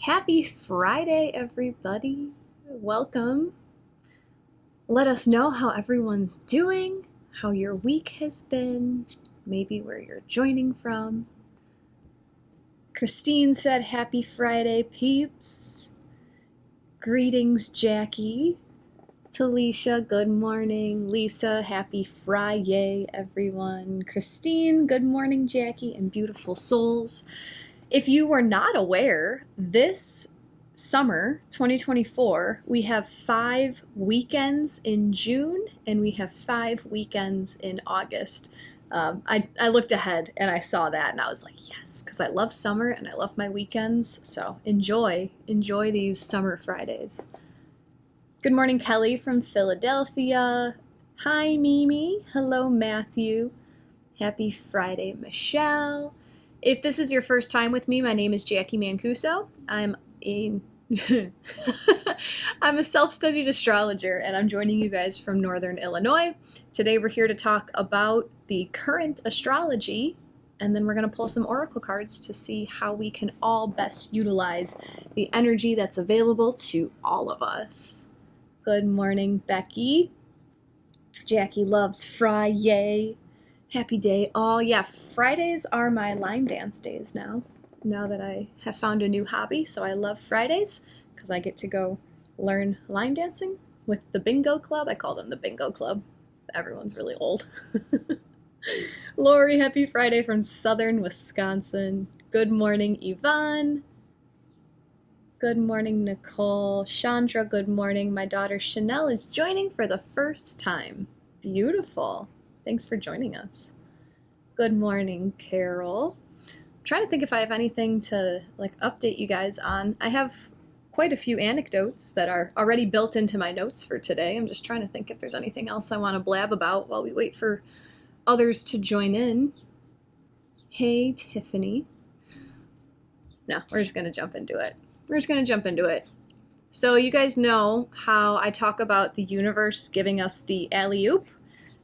Happy Friday, everybody. Welcome. Let us know how everyone's doing, how your week has been, maybe where you're joining from. Christine said, Happy Friday, peeps. Greetings, Jackie. Talisha, good morning. Lisa, happy Friday, everyone. Christine, good morning, Jackie, and beautiful souls. If you were not aware, this summer, 2024, we have 5 weekends in June and we have 5 weekends in August. I looked ahead and I saw that and I was like, yes, because I love summer and I love my weekends. So enjoy these summer Fridays. Good morning, Kelly from Philadelphia. Hi, Mimi. Hello, Matthew. Happy Friday, Michelle. If this is your first time with me, my name is Jacqui Mancuso. I'm a self-studied astrologer, and I'm joining you guys from Northern Illinois. Today we're here to talk about the current astrology, and then we're going to pull some oracle cards to see how we can all best utilize the energy that's available to all of us. Good morning, Becky. Jackie loves Friday. Happy day all. Yeah, Fridays are my line dance days now that I have found a new hobby. So I love Fridays because I get to go learn line dancing with the bingo club. I call them the bingo club. Everyone's really old. Lori, happy Friday from Southern Wisconsin. Good morning, Yvonne. Good morning, Nicole. Chandra, good morning. My daughter Chanel is joining for the first time. Beautiful. Thanks for joining us. Good morning, Carol. I'm trying to think if I have anything to update you guys on. I have quite a few anecdotes that are already built into my notes for today. I'm just trying to think if there's anything else I want to blab about while we wait for others to join in. Hey, Tiffany. No, we're just going to jump into it. So you guys know how I talk about the universe giving us the alley-oop,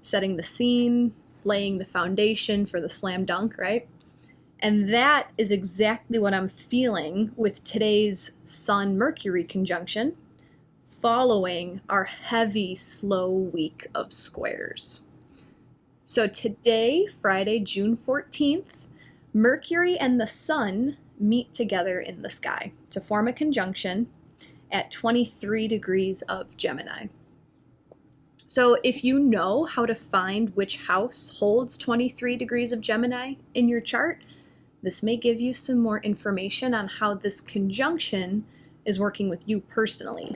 setting the scene, laying the foundation for the slam dunk, right? And that is exactly what I'm feeling with today's Sun-Mercury conjunction, following our heavy, slow week of squares. So today, Friday, June 14th, Mercury and the Sun meet together in the sky to form a conjunction at 23 degrees of Gemini. So if you know how to find which house holds 23 degrees of Gemini in your chart, this may give you some more information on how this conjunction is working with you personally.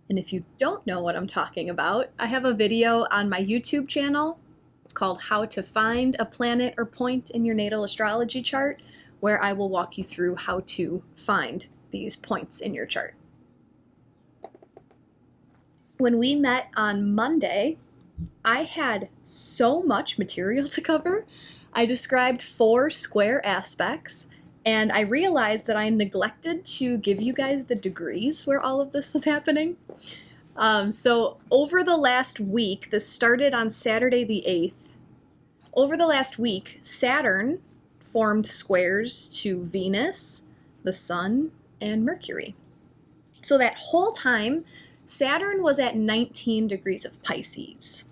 And if you don't know what I'm talking about, I have a video on my YouTube channel. It's called How to Find a Planet or Point in Your Natal Astrology Chart, where I will walk you through how to find these points in your chart. When we met on Monday, I had so much material to cover. I described 4 square aspects, and I realized that I neglected to give you guys the degrees where all of this was happening. So over the last week, this started on Saturday the 8th. Over the last week, Saturn formed squares to Venus, the Sun, and Mercury. So that whole time, Saturn was at 19 degrees of Pisces,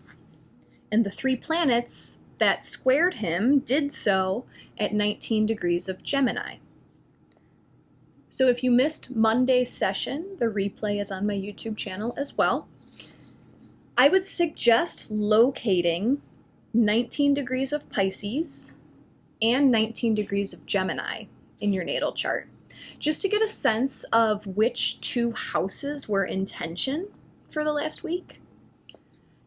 and the 3 planets that squared him did so at 19 degrees of Gemini. So if you missed Monday's session, the replay is on my YouTube channel as well. I would suggest locating 19 degrees of Pisces and 19 degrees of Gemini in your natal chart, just to get a sense of which 2 houses were in tension for the last week.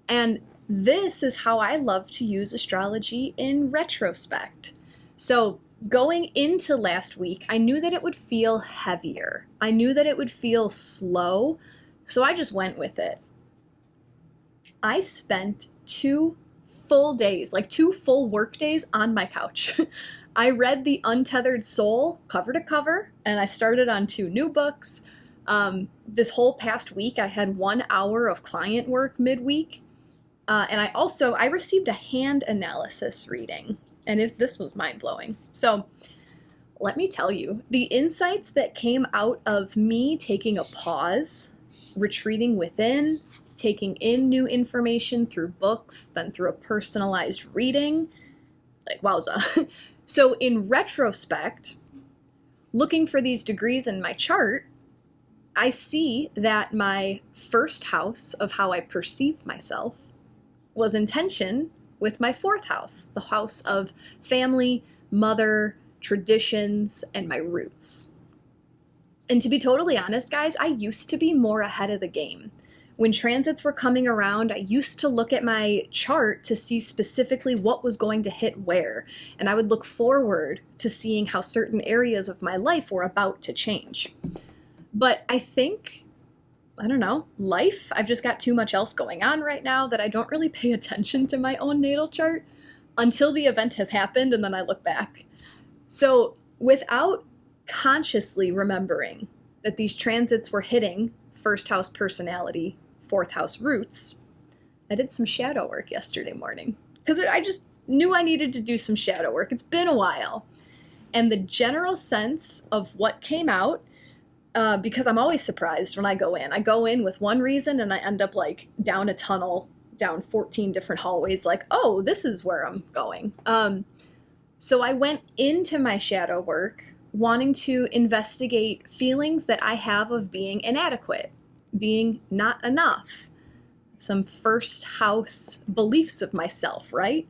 And this is how I love to use astrology in retrospect. So going into last week, I knew that it would feel heavier. I knew that it would feel slow, so I just went with it. I spent 2 full days, 2 full work days on my couch. I read The Untethered Soul cover to cover, and I started on 2 new books. This whole past week, I had 1 hour of client work midweek. And I received a hand analysis reading, and this was mind-blowing. So let me tell you, the insights that came out of me taking a pause, retreating within, taking in new information through books, then through a personalized reading, like wowza. So in retrospect, looking for these degrees in my chart, I see that my first house of how I perceive myself was in tension with my fourth house, the house of family, mother, traditions, and my roots. And to be totally honest, guys, I used to be more ahead of the game. When transits were coming around, I used to look at my chart to see specifically what was going to hit where. And I would look forward to seeing how certain areas of my life were about to change. But I think, I don't know, life, I've just got too much else going on right now that I don't really pay attention to my own natal chart until the event has happened, and then I look back. So without consciously remembering that these transits were hitting first house personality, fourth house roots, I did some shadow work yesterday morning because I just knew I needed to do some shadow work. It's been a while. And the general sense of what came out, because I'm always surprised when I go in with one reason and I end up like down a tunnel, down 14 different hallways, like, oh, this is where I'm going. So I went into my shadow work wanting to investigate feelings that I have of being inadequate, being not enough, some first house beliefs of myself, right?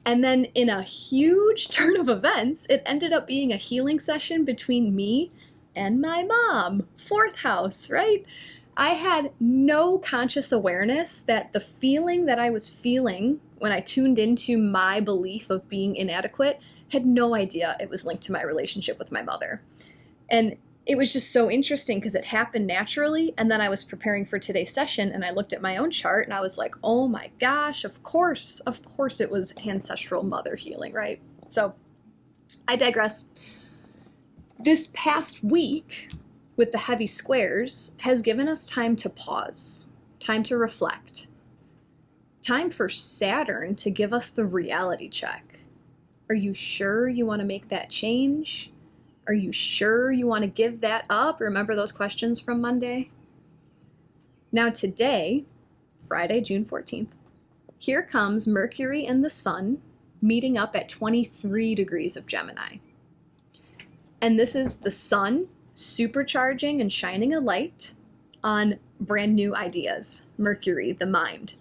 And then in a huge turn of events, it ended up being a healing session between me and my mom, fourth house, right? I had no conscious awareness that the feeling that I was feeling when I tuned into my belief of being inadequate, had no idea it was linked to my relationship with my mother. And it was just so interesting because it happened naturally. And then I was preparing for today's session and I looked at my own chart and I was like, oh my gosh, of course it was ancestral mother healing, right? So I digress. This past week with the heavy squares has given us time to pause, time to reflect, time for Saturn to give us the reality check. Are you sure you want to make that change? Are you sure you want to give that up? Remember those questions from Monday? Now today, Friday, June 14th, here comes Mercury and the Sun meeting up at 23 degrees of Gemini. And this is the Sun supercharging and shining a light on brand new ideas, Mercury, the mind.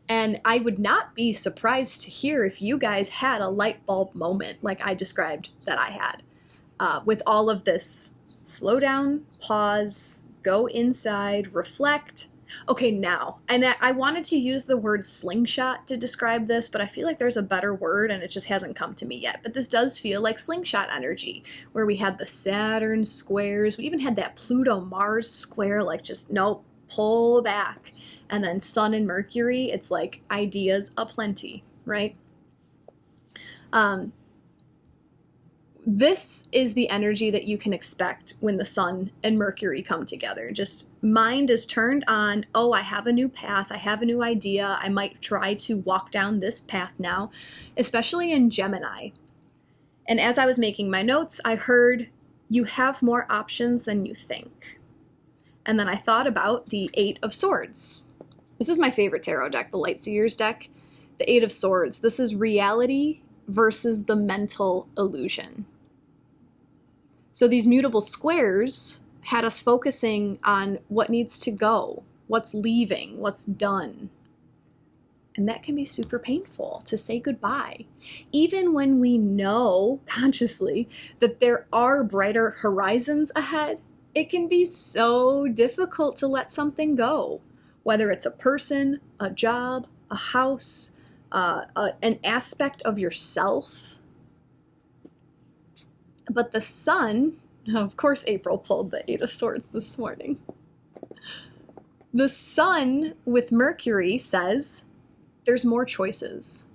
And I would not be surprised to hear if you guys had a light bulb moment like I described that I had. With all of this slow down, pause, go inside, reflect. Okay, now, and I wanted to use the word slingshot to describe this, but I feel like there's a better word and it just hasn't come to me yet. But this does feel like slingshot energy, where we had the Saturn squares. We even had that Pluto-Mars square, like just, nope, pull back. And then Sun and Mercury, it's like ideas aplenty, right? This is the energy that you can expect when the Sun and Mercury come together. Just mind is turned on. Oh, I have a new path. I have a new idea. I might try to walk down this path now, especially in Gemini. And as I was making my notes, I heard you have more options than you think. And then I thought about the Eight of Swords. This is my favorite tarot deck, the Lightseers deck. The Eight of Swords. This is reality versus the mental illusion. So these mutable squares had us focusing on what needs to go, what's leaving, what's done. And that can be super painful to say goodbye. Even when we know consciously that there are brighter horizons ahead, it can be so difficult to let something go. Whether it's a person, a job, a house, an aspect of yourself. But the Sun, of course April pulled the Eight of Swords this morning. The Sun with Mercury says there's more choices.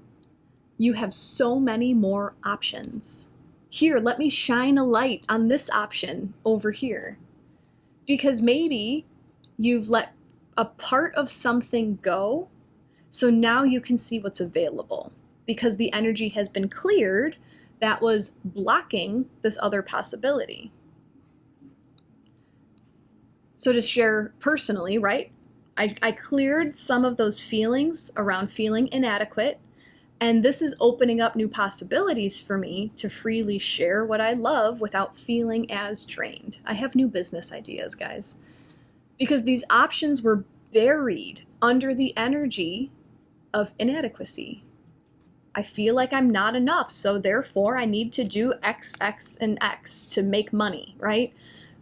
You have so many more options. Here, let me shine a light on this option over here. Because maybe you've let a part of something go, so now you can see what's available because the energy has been cleared that was blocking this other possibility. So to share personally, right? I cleared some of those feelings around feeling inadequate, and this is opening up new possibilities for me to freely share what I love without feeling as drained. I have new business ideas, guys, because these options were buried under the energy of inadequacy. I feel like I'm not enough, so therefore I need to do X, X, and X to make money, right?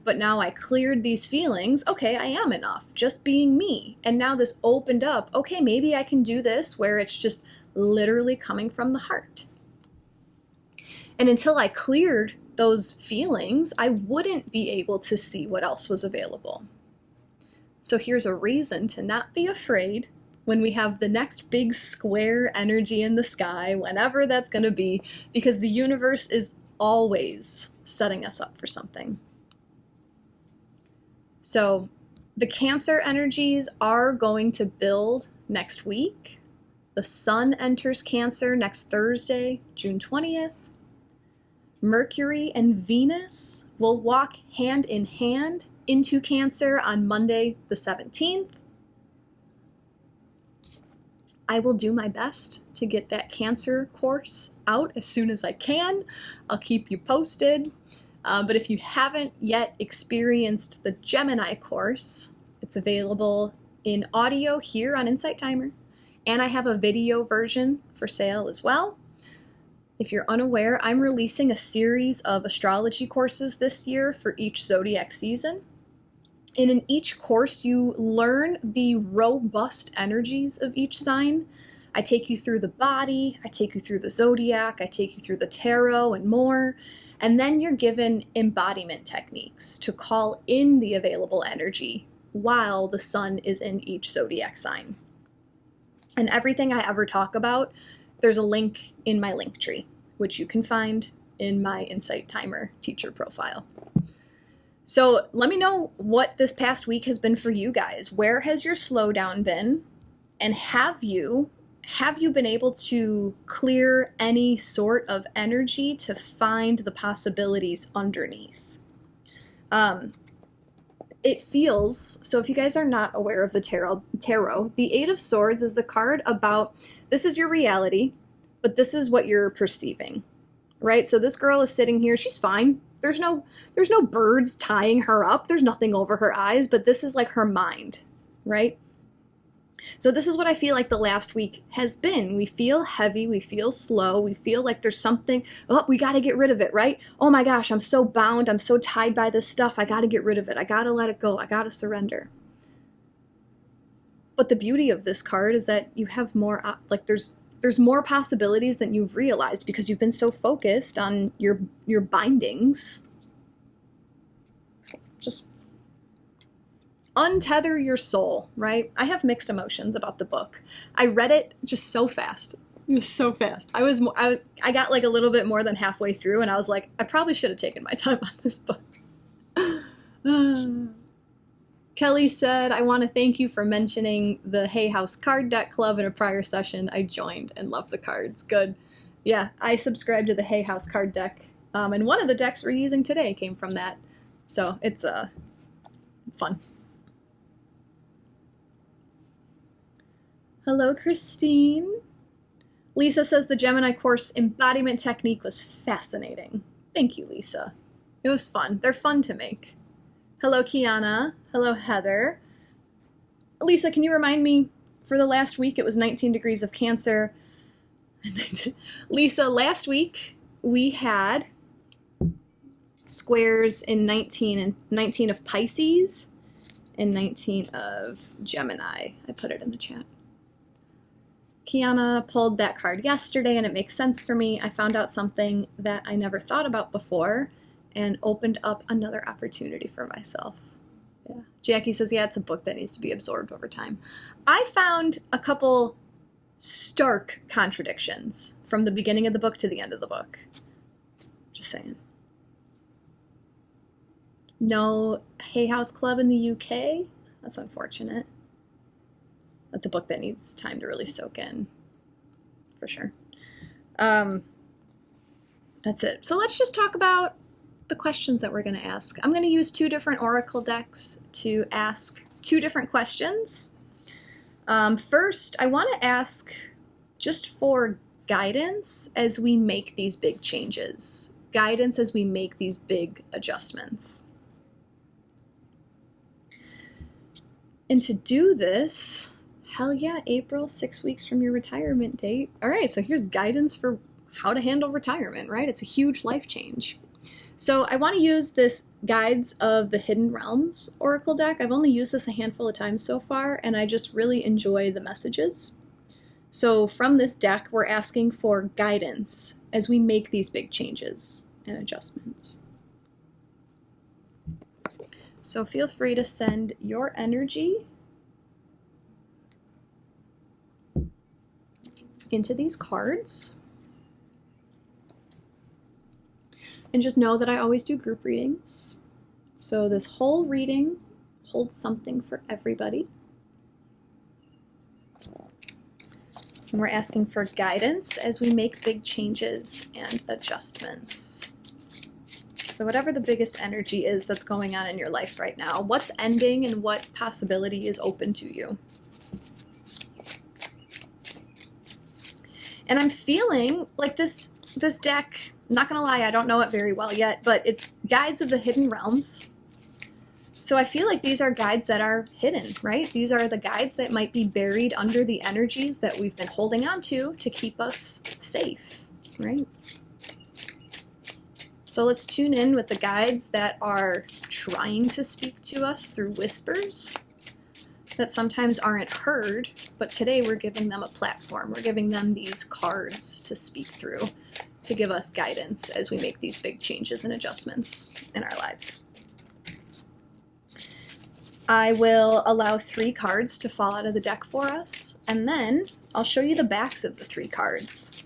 But now I cleared these feelings. Okay, I am enough, just being me. And now this opened up. Okay, maybe I can do this where it's just literally coming from the heart. And until I cleared those feelings, I wouldn't be able to see what else was available. So here's a reason to not be afraid when we have the next big square energy in the sky, whenever that's going to be, because the universe is always setting us up for something. So the Cancer energies are going to build next week. The Sun enters Cancer next Thursday, June 20th. Mercury and Venus will walk hand in hand into Cancer on Monday, the 17th. I will do my best to get that Cancer course out as soon as I can. I'll keep you posted. But if you haven't yet experienced the Gemini course, it's available in audio here on Insight Timer, and I have a video version for sale as well. If you're unaware, I'm releasing a series of astrology courses this year for each zodiac season. And in each course, you learn the robust energies of each sign. I take you through the body, I take you through the zodiac, I take you through the tarot and more. And then you're given embodiment techniques to call in the available energy while the sun is in each zodiac sign. And everything I ever talk about, there's a link in my link tree, which you can find in my Insight Timer teacher profile. So let me know what this past week has been for you guys. Where has your slowdown been? And have you been able to clear any sort of energy to find the possibilities underneath? It feels, so if you guys are not aware of the tarot, the Eight of Swords is the card about, this is your reality, but this is what you're perceiving, right? So this girl is sitting here, she's fine. There's no birds tying her up. There's nothing over her eyes, but this is like her mind, right? So this is what I feel like the last week has been. We feel heavy, we feel slow, we feel like there's something, oh, we got to get rid of it, right? Oh my gosh, I'm so bound, I'm so tied by this stuff, I got to get rid of it, I got to let it go, I got to surrender. But the beauty of this card is that you have more, like there's more possibilities than you've realized because you've been so focused on your bindings. Just untether your soul, right? I have mixed emotions about the book. I read it just so fast. It was so fast. I got like a little bit more than halfway through and I was like, I probably should have taken my time on this book. Kelly said, I want to thank you for mentioning the Hay House Card Deck Club in a prior session. I joined and love the cards. Good. Yeah, I subscribed to the Hay House Card Deck. And one of the decks we're using today came from that. So it's fun. Hello, Christine. Lisa says the Gemini course embodiment technique was fascinating. Thank you, Lisa. It was fun. They're fun to make. Hello, Kiana. Hello, Heather. Lisa, can you remind me, for the last week it was 19 degrees of Cancer. Lisa, last week we had squares in 19 of Pisces and 19 of Gemini. I put it in the chat. Kiana pulled that card yesterday and it makes sense for me. I found out something that I never thought about before and opened up another opportunity for myself. Yeah. Jackie says, yeah, it's a book that needs to be absorbed over time. I found a couple stark contradictions from the beginning of the book to the end of the book. Just saying. No Hay House Club in the UK? That's unfortunate. That's a book that needs time to really soak in, for sure. that's it. So let's just talk about the questions that we're going to ask. I'm going to use 2 different oracle decks to ask 2 different questions. First, I want to ask just for guidance as we make these big changes, guidance as we make these big adjustments. And to do this, hell yeah, April, 6 weeks from your retirement date. All right, so here's guidance for how to handle retirement, right? It's a huge life change. So I want to use this Guides of the Hidden Realms Oracle deck. I've only used this a handful of times so far, and I just really enjoy the messages. So from this deck, we're asking for guidance as we make these big changes and adjustments. So feel free to send your energy into these cards. And just know that I always do group readings. So this whole reading holds something for everybody. And we're asking for guidance as we make big changes and adjustments. So whatever the biggest energy is that's going on in your life right now, what's ending and what possibility is open to you? And I'm feeling like this deck, I'm not gonna lie, I don't know it very well yet, but it's Guides of the Hidden Realms. So I feel like these are guides that are hidden, right? These are the guides that might be buried under the energies that we've been holding on to keep us safe, right? So let's tune in with the guides that are trying to speak to us through whispers that sometimes aren't heard, but today we're giving them a platform. We're giving them these cards to speak through, to give us guidance as we make these big changes and adjustments in our lives. I will allow 3 cards to fall out of the deck for us, and then I'll show you the backs of the 3 cards.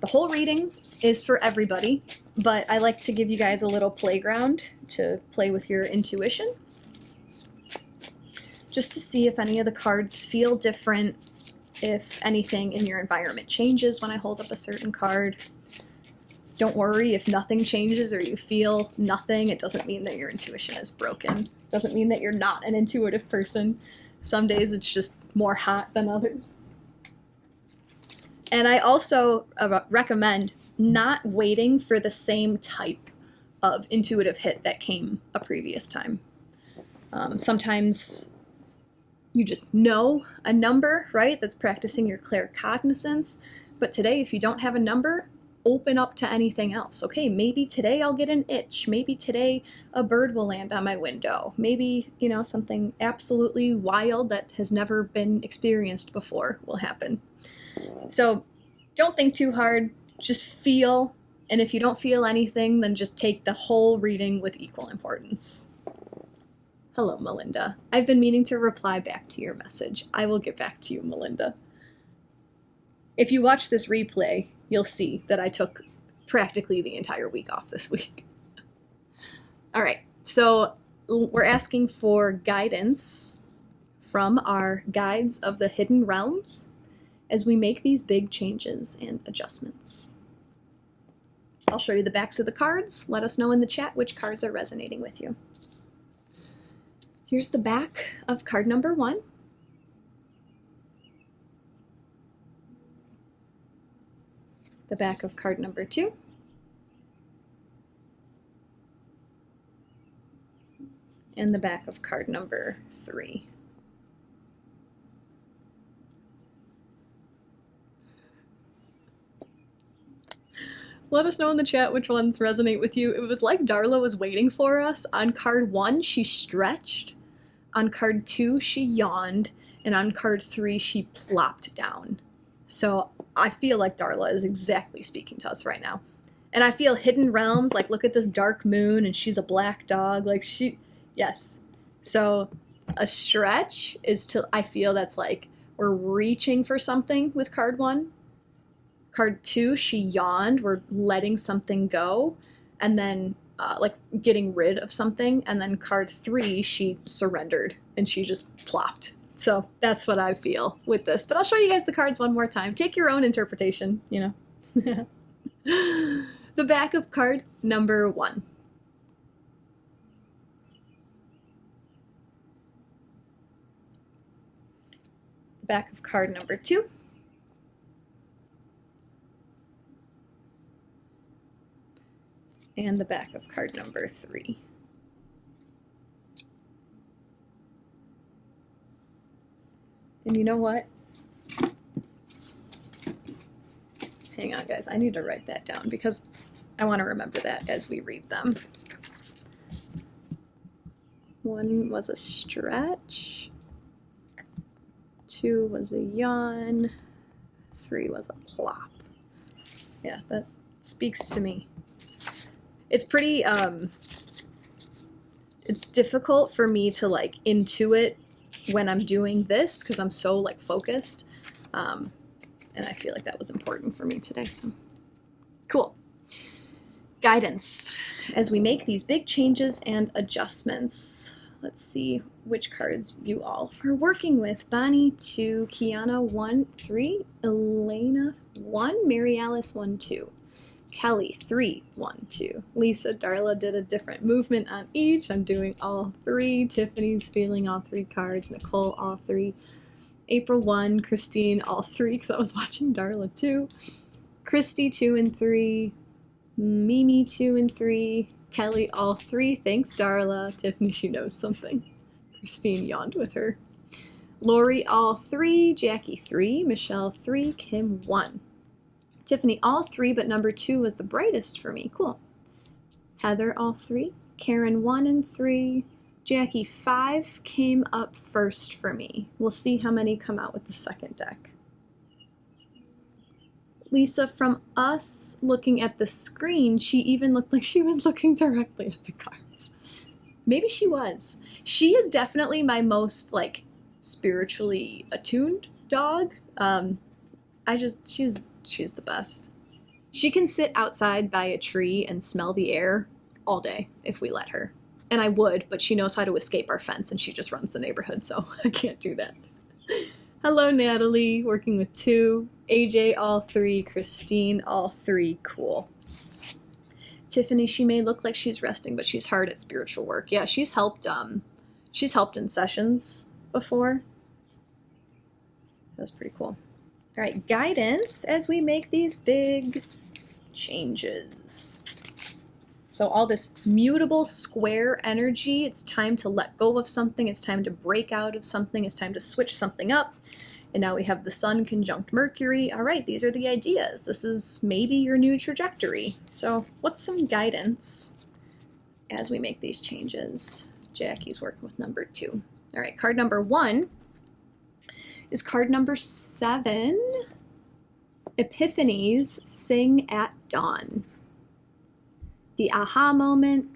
The whole reading is for everybody, but I like to give you guys a little playground to play with your intuition, just to see if any of the cards feel different, if anything in your environment changes when I hold up a certain card. Don't worry if nothing changes or you feel nothing. It doesn't mean that your intuition is broken. It doesn't mean that you're not an intuitive person. Some days it's just more hot than others. And I also recommend not waiting for the same type of intuitive hit that came a previous time. Sometimes you just know a number, right? That's practicing your claircognizance. But today, if you don't have a number, open up to anything else. Okay, maybe today I'll get an itch. Maybe today a bird will land on my window. Maybe, something absolutely wild that has never been experienced before will happen. So don't think too hard, just feel. And if you don't feel anything, then just take the whole reading with equal importance. Hello, Melinda. I've been meaning to reply back to your message. I will get back to you, Melinda. If you watch this replay, you'll see that I took practically the entire week off this week. All right, so we're asking for guidance from our Guides of the Hidden Realms as we make these big changes and adjustments. I'll show you the backs of the cards. Let us know in the chat which cards are resonating with you. Here's the back of card number 1. The back of card number 2. And the back of card number 3. Let us know in the chat which ones resonate with you. It was like Darla was waiting for us. On card 1, she stretched. On card 2, she yawned. And on card 3, she plopped down. So I feel like Darla is exactly speaking to us right now. And I feel hidden realms, like look at this dark moon and she's a black dog. Yes. So a stretch is I feel that's like we're reaching for something with card 1. Card 2, she yawned, we're letting something go. And then like getting rid of something. And then card 3, she surrendered and she just plopped. So that's what I feel with this. But I'll show you guys the cards one more time. Take your own interpretation, The back of card number 1. The back of card number 2. And the back of card number 3. And you know what? Hang on, guys. I need to write that down because I want to remember that as we read them. 1 was a stretch. 2 was a yawn. 3 was a plop. Yeah, that speaks to me. It's pretty, it's difficult for me to like intuit when I'm doing this because I'm so like focused. And I feel like that was important for me today. So cool. Guidance as we make these big changes and adjustments. Let's see which cards you all are working with. Bonnie 2, Kiana 1, 3, Elena 1, Mary Alice 1, 2. Kelly 3, 1, 2. Lisa, Darla did a different movement on each. I'm doing all 3. Tiffany's feeling all 3 cards. Nicole all 3. April 1, Christine all 3 because I was watching Darla 2. Christy 2 and 3. Mimi 2 and 3. Kelly all 3. Thanks, Darla. Tiffany, she knows something. Christine yawned with her. Lori all 3. Jackie 3. Michelle 3. Kim 1. Tiffany all 3, but number 2 was the brightest for me. Cool. Heather all 3. Karen 1 and 3. Jackie 5 came up first for me. We'll see how many come out with the second deck. Lisa, from us looking at the screen, she even looked like she was looking directly at the cards. Maybe she was. She is definitely my most like spiritually attuned dog. She's the best. She can sit outside by a tree and smell the air all day if we let her. And I would, but she knows how to escape our fence and she just runs the neighborhood, so I can't do that. Hello, Natalie, working with 2. AJ all 3. Christine all 3. Cool. Tiffany, she may look like she's resting, but she's hard at spiritual work. Yeah, she's helped in sessions before. That was pretty cool. All right, guidance as we make these big changes. So all this mutable square energy, it's time to let go of something. It's time to break out of something. It's time to switch something up. And now we have the Sun conjunct Mercury. All right, these are the ideas. This is maybe your new trajectory. So what's some guidance as we make these changes? Jackie's working with number 2. All right, card number 1 is card number 7. Epiphanies sing at dawn. The aha moment,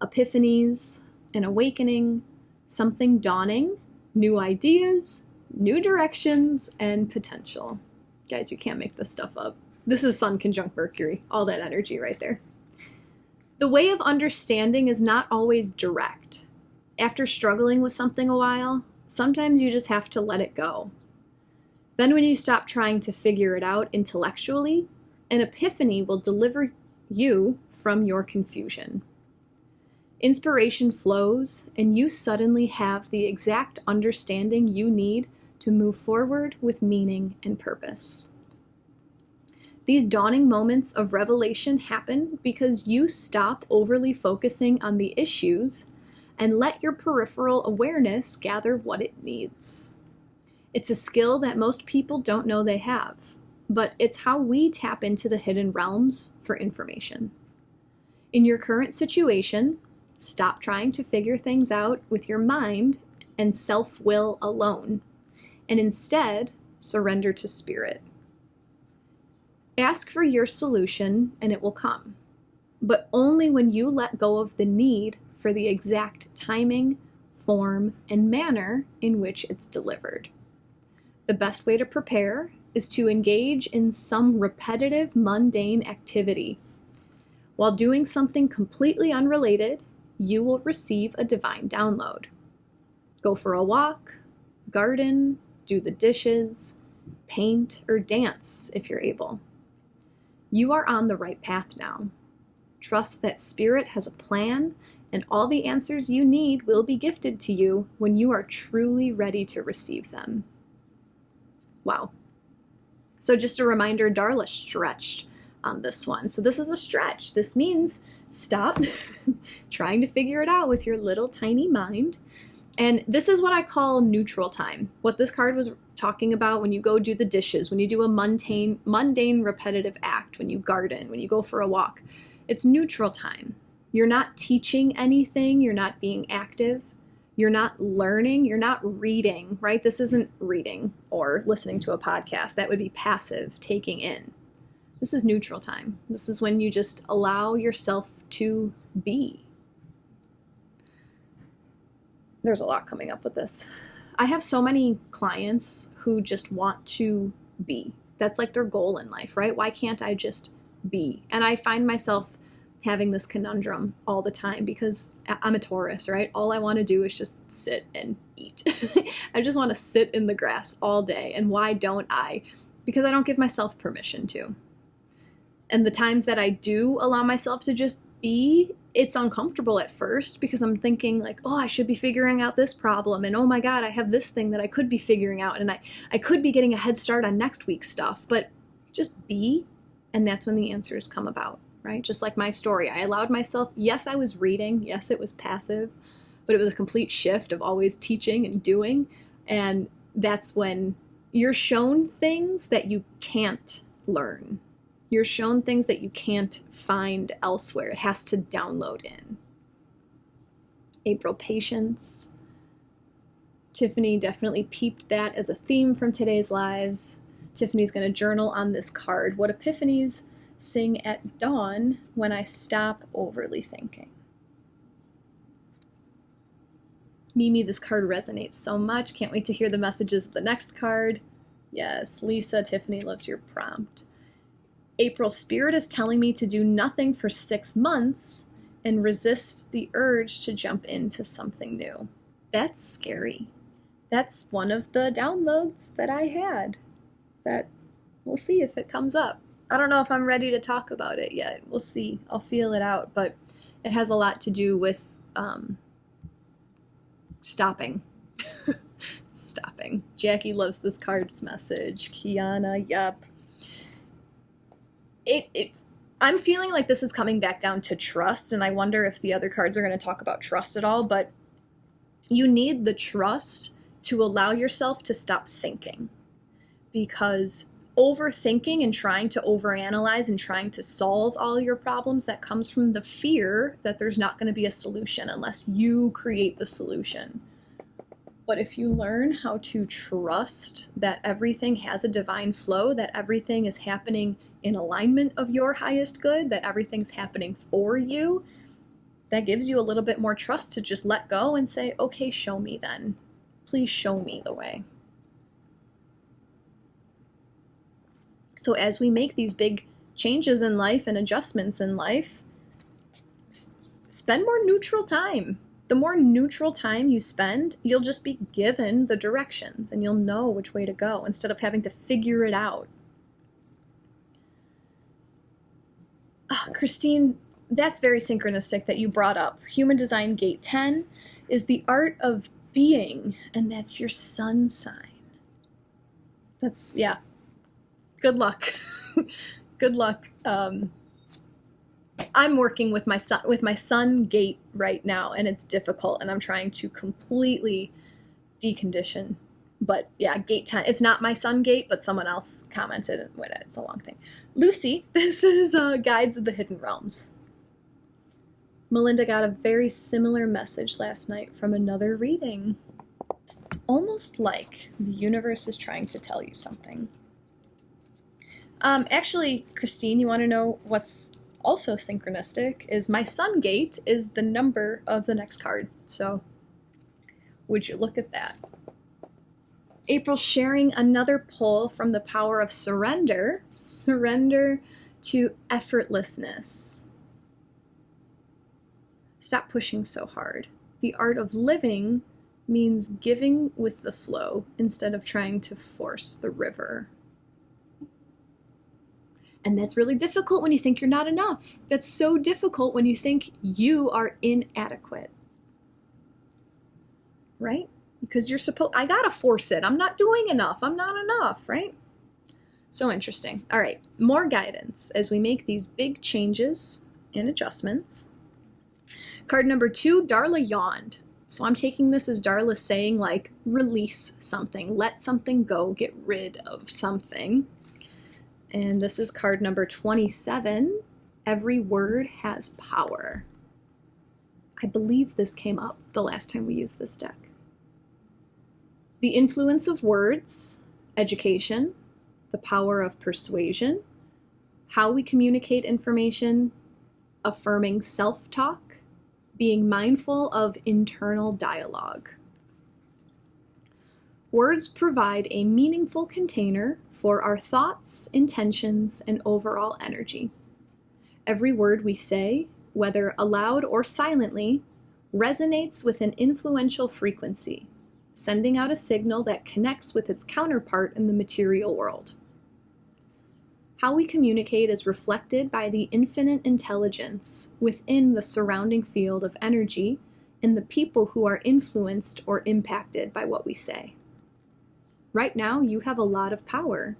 epiphanies, an awakening, something dawning, new ideas, new directions, and potential. Guys, you can't make this stuff up. This is Sun conjunct Mercury, all that energy right there. The way of understanding is not always direct. After struggling with something a while, sometimes you just have to let it go. Then when you stop trying to figure it out intellectually, an epiphany will deliver you from your confusion. Inspiration flows, and you suddenly have the exact understanding you need to move forward with meaning and purpose. These dawning moments of revelation happen because you stop overly focusing on the issues and let your peripheral awareness gather what it needs. It's a skill that most people don't know they have, but it's how we tap into the hidden realms for information. In your current situation, stop trying to figure things out with your mind and self-will alone, and instead surrender to spirit. Ask for your solution and it will come, but only when you let go of the need for the exact timing, form, and manner in which it's delivered. The best way to prepare is to engage in some repetitive, mundane activity. While doing something completely unrelated, you will receive a divine download. Go for a walk, garden, do the dishes, paint, or dance if you're able. You are on the right path now. Trust that Spirit has a plan, and all the answers you need will be gifted to you when you are truly ready to receive them. Wow. So just a reminder, Darla stretched on this one. So this is a stretch. This means stop trying to figure it out with your little tiny mind. And this is what I call neutral time. What this card was talking about when you go do the dishes, when you do a mundane repetitive act, when you garden, when you go for a walk. It's neutral time. You're not teaching anything. You're not being active. You're not learning. You're not reading, right? This isn't reading or listening to a podcast. That would be passive, taking in. This is neutral time. This is when you just allow yourself to be. There's a lot coming up with this. I have so many clients who just want to be. That's like their goal in life, right? Why can't I just be? And I find myself having this conundrum all the time because I'm a Taurus, right? All I want to do is just sit and eat. I just want to sit in the grass all day. And why don't I? Because I don't give myself permission to. And the times that I do allow myself to just be, it's uncomfortable at first because I'm thinking like, oh, I should be figuring out this problem. And oh my God, I have this thing that I could be figuring out. And I could be getting a head start on next week's stuff, but just be. And that's when the answers come about, right? Just like my story. I allowed myself, yes, I was reading. Yes, it was passive, but it was a complete shift of always teaching and doing. And that's when you're shown things that you can't learn. You're shown things that you can't find elsewhere. It has to download in. April, patience. Tiffany definitely peeped that as a theme from today's lives. Tiffany's going to journal on this card. What epiphanies sing at dawn when I stop overly thinking? Mimi, this card resonates so much. Can't wait to hear the messages of the next card. Yes, Lisa, Tiffany loves your prompt. April, Spirit is telling me to do nothing for 6 months and resist the urge to jump into something new. That's scary. That's one of the downloads that I had. That we'll see if it comes up. I don't know if I'm ready to talk about it yet. We'll see. I'll feel it out. But it has a lot to do with stopping. Stopping. Jackie loves this card's message. Kiana, yep. I'm feeling like this is coming back down to trust, and I wonder if the other cards are going to talk about trust at all, but you need the trust to allow yourself to stop thinking, because overthinking and trying to overanalyze and trying to solve all your problems, that comes from the fear that there's not going to be a solution unless you create the solution. But if you learn how to trust that everything has a divine flow, that everything is happening in alignment of your highest good, that everything's happening for you, that gives you a little bit more trust to just let go and say, okay, show me then. Please show me the way. So as we make these big changes in life and adjustments in life, spend more neutral time. The more neutral time you spend, you'll just be given the directions and you'll know which way to go instead of having to figure it out. Oh, Christine, that's very synchronistic that you brought up. Human Design Gate 10 is the art of being, and that's your sun sign. That's, yeah. Good luck. Good luck. I'm working with my sun gate right now, and it's difficult, and I'm trying to completely decondition. But yeah, gate 10. It's not my sun gate, but someone else commented. Wait, it's a long thing. Lucy, this is Guides of the Hidden Realms. Melinda got a very similar message last night from another reading. It's almost like the universe is trying to tell you something. Actually, Christine, you want to know what's also synchronistic is my sun gate is the number of the next card. So would you look at that? April sharing another pull from the power of surrender. Surrender to effortlessness. Stop pushing so hard. The art of living means giving with the flow instead of trying to force the river. And that's really difficult when you think you're not enough. That's so difficult when you think you are inadequate. Right? Because I gotta force it. I'm not doing enough. I'm not enough, right? So interesting. All right, more guidance as we make these big changes and adjustments. Card number 2, Darla yawned. So I'm taking this as Darla saying, like, release something, let something go, get rid of something. And this is card number 27. Every word has power. I believe this came up the last time we used this deck. The influence of words, education, the power of persuasion, how we communicate information, affirming self-talk, being mindful of internal dialogue. Words provide a meaningful container for our thoughts, intentions, and overall energy. Every word we say, whether aloud or silently, resonates with an influential frequency, sending out a signal that connects with its counterpart in the material world. How we communicate is reflected by the infinite intelligence within the surrounding field of energy and the people who are influenced or impacted by what we say. Right now, you have a lot of power,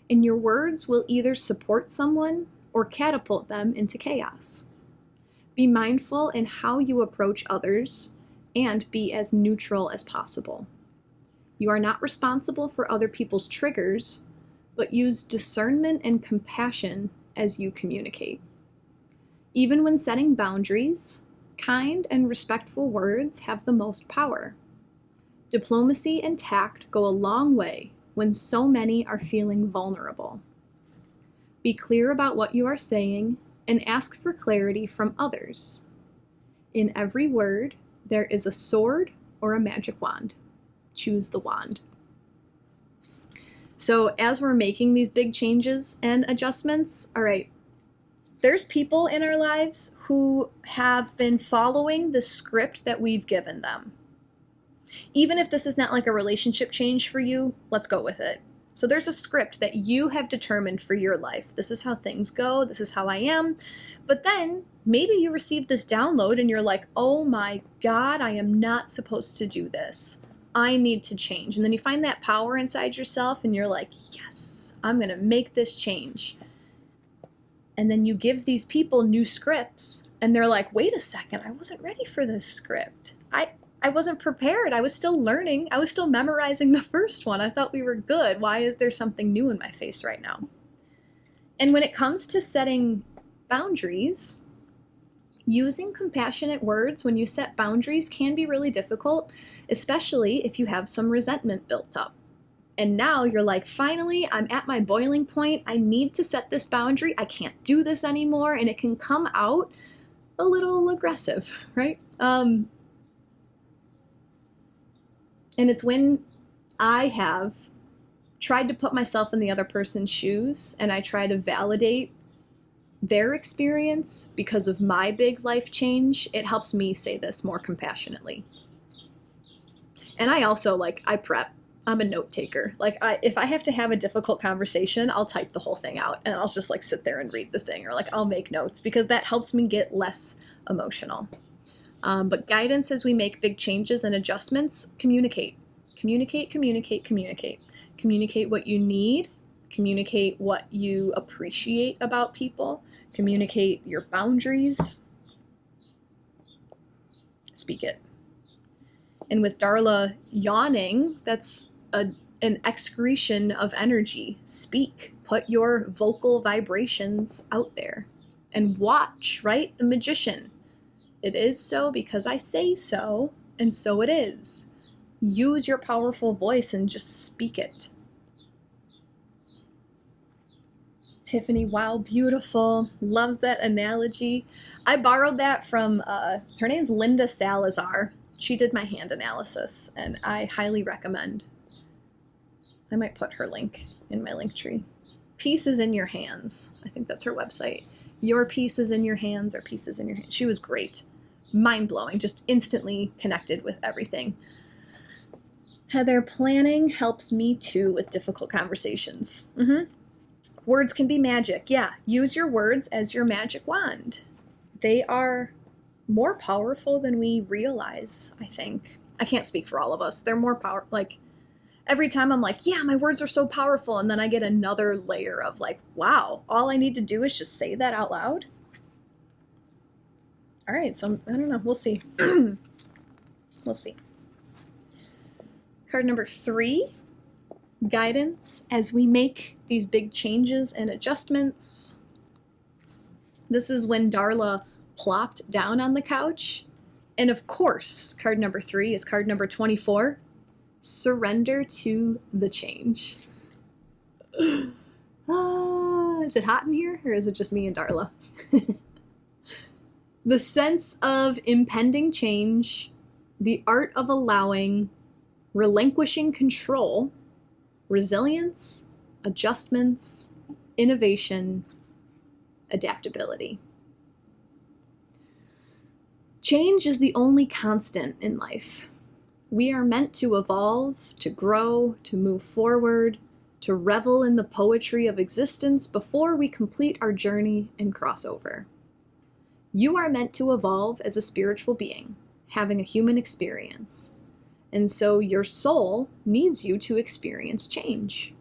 and your words will either support someone or catapult them into chaos. Be mindful in how you approach others and be as neutral as possible. You are not responsible for other people's triggers, but use discernment and compassion as you communicate. Even when setting boundaries, kind and respectful words have the most power. Diplomacy and tact go a long way when so many are feeling vulnerable. Be clear about what you are saying and ask for clarity from others. In every word, there is a sword or a magic wand. Choose the wand. So as we're making these big changes and adjustments, all right, there's people in our lives who have been following the script that we've given them. Even if this is not like a relationship change for you, let's go with it. So there's a script that you have determined for your life. This is how things go. This is how I am. But then maybe you receive this download and you're like, oh my God, I am not supposed to do this. I need to change. And then you find that power inside yourself and you're like, yes, I'm going to make this change. And then you give these people new scripts and they're like, wait a second, I wasn't ready for this script. I wasn't prepared. I was still learning. I was still memorizing the first one. I thought we were good. Why is there something new in my face right now? And when it comes to setting boundaries, using compassionate words when you set boundaries can be really difficult, especially if you have some resentment built up. And now you're like, finally, I'm at my boiling point. I need to set this boundary. I can't do this anymore. And it can come out a little aggressive, right? And it's when I have tried to put myself in the other person's shoes and I try to validate their experience because of my big life change, it helps me say this more compassionately. And I also, I prep. I'm a note taker. If I have to have a difficult conversation, I'll type the whole thing out and I'll just sit there and read the thing, or I'll make notes because that helps me get less emotional. But guidance as we make big changes and adjustments, communicate. Communicate, communicate, communicate. Communicate what you need. Communicate what you appreciate about people. Communicate your boundaries. Speak it. And with Darla yawning, that's an excretion of energy. Speak. Put your vocal vibrations out there. And watch, right? The magician. It is so because I say so, and so it is. Use your powerful voice and just speak it. Tiffany, wow, beautiful. Loves that analogy. I borrowed that from, her name's Linda Salazar. She did my hand analysis, and I highly recommend. I might put her link in my link tree. Peace is in your hands. I think that's her website. Your peace is in your hands, or peace is in your hands. She was great. Mind-blowing, just instantly connected with everything. Heather, planning helps me too with difficult conversations. Words can be magic. Yeah, use your words as your magic wand. They are more powerful than we realize, I think. I can't speak for all of us. They're more powerful. Like, every time I'm like, yeah, my words are so powerful. And then I get another layer of like, wow, all I need to do is just say that out loud. All right, so I don't know. We'll see. We'll see. Card number 3, guidance as we make these big changes and adjustments. This is when Darla plopped down on the couch. And of course, card number 3 is card number 24, surrender to the change. Is it hot in here, or is it just me and Darla? The sense of impending change, the art of allowing, relinquishing control, resilience, adjustments, innovation, adaptability. Change is the only constant in life. We are meant to evolve, to grow, to move forward, to revel in the poetry of existence before we complete our journey and cross over. You are meant to evolve as a spiritual being, having a human experience. And so your soul needs you to experience change.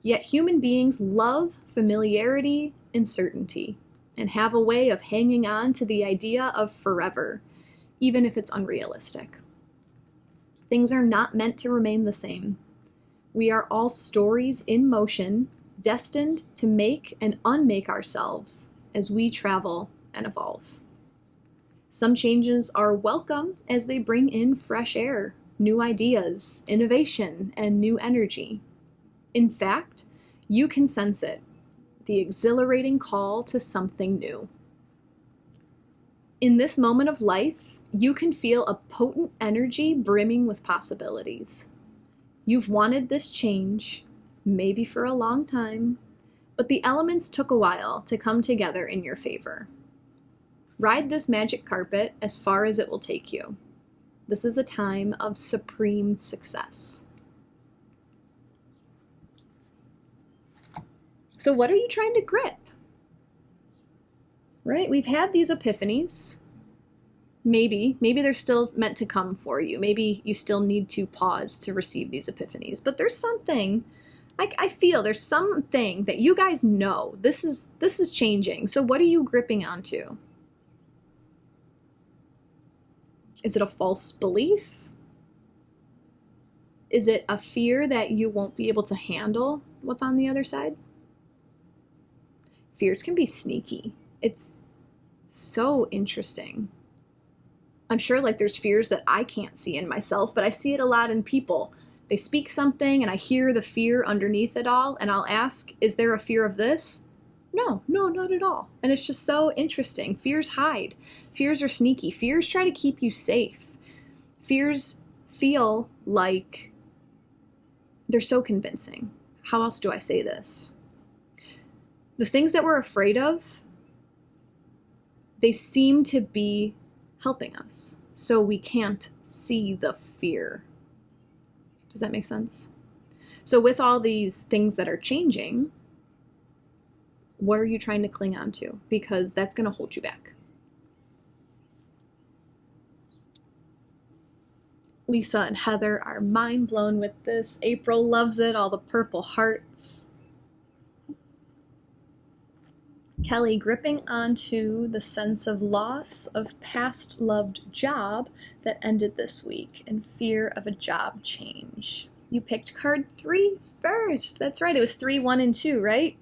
Yet human beings love familiarity and certainty, and have a way of hanging on to the idea of forever, even if it's unrealistic. Things are not meant to remain the same. We are all stories in motion, destined to make and unmake ourselves as we travel and evolve. Some changes are welcome as they bring in fresh air, new ideas, innovation, and new energy. In fact, you can sense it, the exhilarating call to something new. In this moment of life, you can feel a potent energy brimming with possibilities. You've wanted this change, maybe for a long time, but the elements took a while to come together in your favor. Ride this magic carpet as far as it will take you. This is a time of supreme success. So what are you trying to grip? Right? We've had these epiphanies. Maybe they're still meant to come for you. Maybe you still need to pause to receive these epiphanies. But there's something, I feel there's something that you guys know. This is changing. So what are you gripping onto? Is it a false belief? Is it a fear that you won't be able to handle what's on the other side? Fears can be sneaky. It's so interesting. I'm sure like there's fears that I can't see in myself, but I see it a lot in people. They speak something and I hear the fear underneath it all, and I'll ask, is there a fear of this? No, not at all. And it's just so interesting. Fears hide. Fears are sneaky. Fears try to keep you safe. Fears feel like they're so convincing. How else do I say this? The things that we're afraid of, they seem to be helping us, so we can't see the fear. Does that make sense? So with all these things that are changing, what are you trying to cling on to? Because that's going to hold you back. Lisa and Heather are mind blown with this. April loves it, all the purple hearts. Kelly gripping onto the sense of loss of past loved job that ended this week and fear of a job change. You picked card 3 first. That's right. It was 3, 1, and 2, right?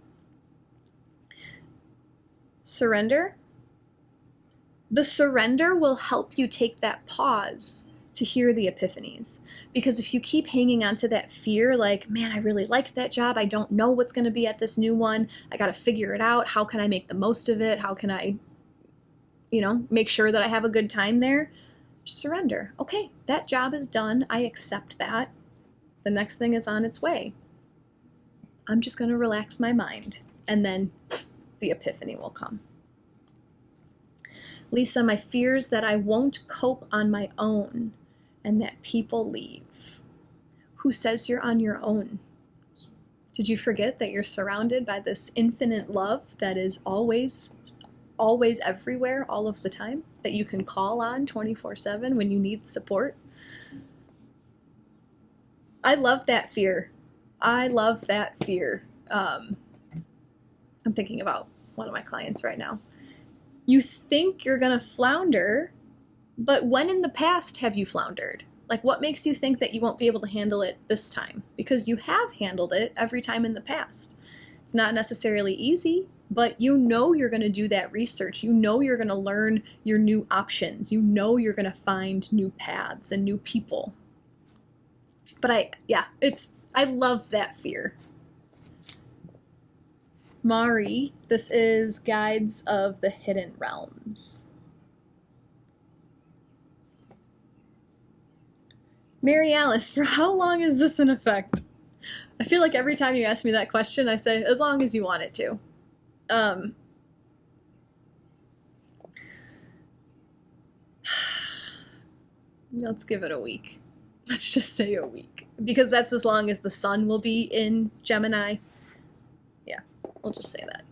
Surrender. The surrender will help you take that pause to hear the epiphanies. Because if you keep hanging on to that fear, like, man, I really liked that job. I don't know what's going to be at this new one. I got to figure it out. How can I make the most of it? How can I, make sure that I have a good time there? Surrender. Okay, that job is done. I accept that. The next thing is on its way. I'm just going to relax my mind. And then the epiphany will come. Lisa, my fears that I won't cope on my own and that people leave. Who says you're on your own? Did you forget that you're surrounded by this infinite love that is always, always everywhere, all of the time, that you can call on 24/7 when you need support? I love that fear. I love that fear. I'm thinking about one of my clients right now. You think you're going to flounder, but when in the past have you floundered? Like, what makes you think that you won't be able to handle it this time? Because you have handled it every time in the past. It's not necessarily easy, but you know you're going to do that research. You know you're going to learn your new options. You know you're going to find new paths and new people. But I love that fear. Mari, this is Guides of the Hidden Realms. Mary Alice, for how long is this in effect? I feel like every time you ask me that question, I say, as long as you want it to. Let's give it a week. Let's just say a week. Because that's as long as the sun will be in Gemini. Yeah, we'll just say that.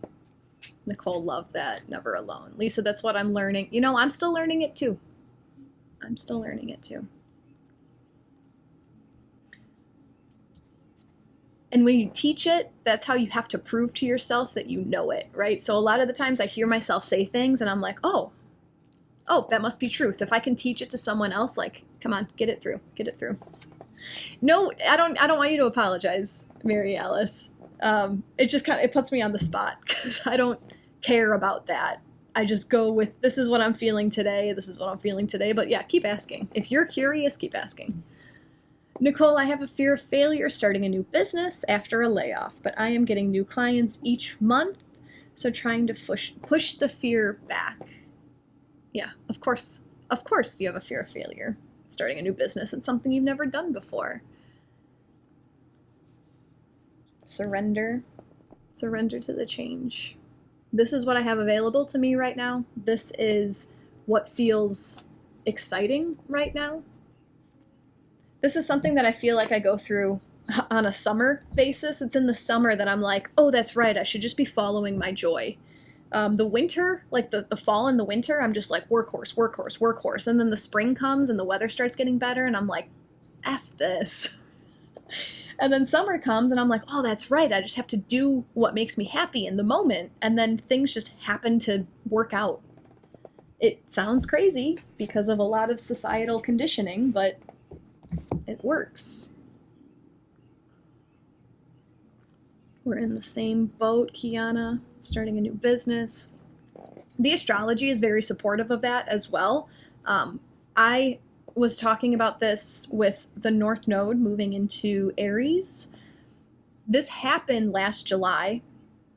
Nicole loved that. Never alone. Lisa, that's what I'm learning. You know, I'm still learning it too. I'm still learning it too. And when you teach it, that's how you have to prove to yourself that you know it, right? So a lot of the times I hear myself say things and I'm like, oh, that must be truth. If I can teach it to someone else, like, come on, get it through. No, I don't want you to apologize, Mary Alice. It just it puts me on the spot because I don't care about that. I just go with, this is what I'm feeling today. But yeah, keep asking. If you're curious, keep asking. Nicole, I have a fear of failure starting a new business after a layoff, but I am getting new clients each month, so trying to push the fear back. Yeah, of course you have a fear of failure starting a new business. It's something you've never done before. Surrender to the change. This is what I have available to me right now. This is what feels exciting right now. This is something that I feel like I go through on a summer basis. It's in the summer that I'm like, oh, that's right, I should just be following my joy. The winter, like the fall and the winter, I'm just like workhorse. And then the spring comes and the weather starts getting better and I'm like, F this. And then summer comes and I'm like, oh, that's right, I just have to do what makes me happy in the moment. And then things just happen to work out. It sounds crazy because of a lot of societal conditioning, but it works. We're in the same boat, Kiana, starting a new business. The astrology is very supportive of that as well. I was talking about this with the North Node moving into Aries. This happened last July,